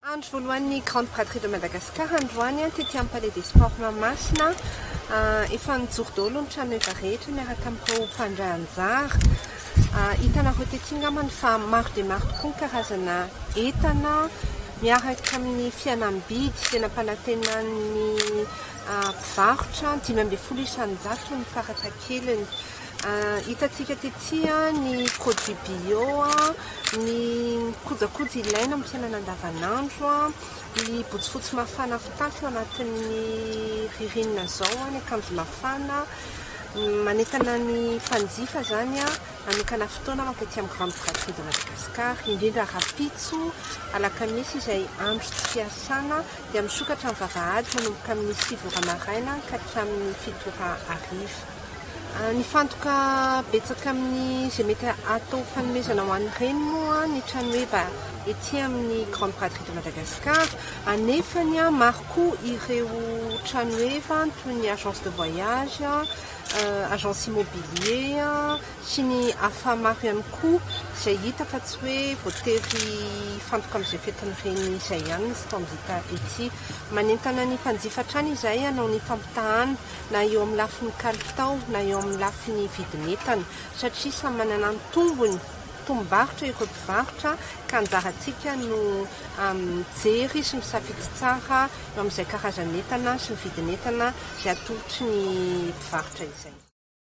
Andro voalohan'ny Grande Braderie de Madagascar androany tetỳ amin'ny Palais des Sports Mahamasina efa nijoro daholo ny trano efa rehetra miaraka amin'ireo mpandray anjara. Hitanareo tetỳ angambany fa maro dia maro tokoa ny karazana entana miaraka amin'ny fihenam-bidy tena mpanantenan'ny mpivarotra 520 isan-jato ny farafahakeliny. Hitantsika tetỳ ny produit bio, ny kojakoja ilaina amin'ny fiainana andavanandro, ny botsifotsy mafana fitafy ao anatin'ny ririnina izao, ny akanjo mafana, manentana ny mpanjifa zany anokana fotoana manketỳ amin'ny Grande Braderie de Madagascar, indrindra rapitso alakamisy izay andro tsy fiasana dia misokatra amin'ny vavahady manomboka amin'ny 7 maraina ka hatramin'ny 7 hariva. Nifantoka betsaka amin'ny izay mety atao fanomezana ho an'ireny moa ny trano eva ety amin'ny Grande Braderie de Madagascar, anefany maro koa ireo trano eva toy ny agence de voyage, agence immobilier sy ny hafa maro ihany koa izay hita fa tsy hoe voatery fantoka amin'izay fetin'ireny izay ihany izy tao amin'izay ety. Manentana ny mpanjifa trano izay hanao ny fampitahana na eo amin'ny lafin'ny kalitao na eo amin'ny lafin'ny vidin'entana satria samy manana ny tombony tombarotra ireo mpivarotra ka anjarantsika no mijery sy misafidy tsara eo amin'izay karazan'entana sy ny vidin'entana izay atolotry ny mpivarotra izay.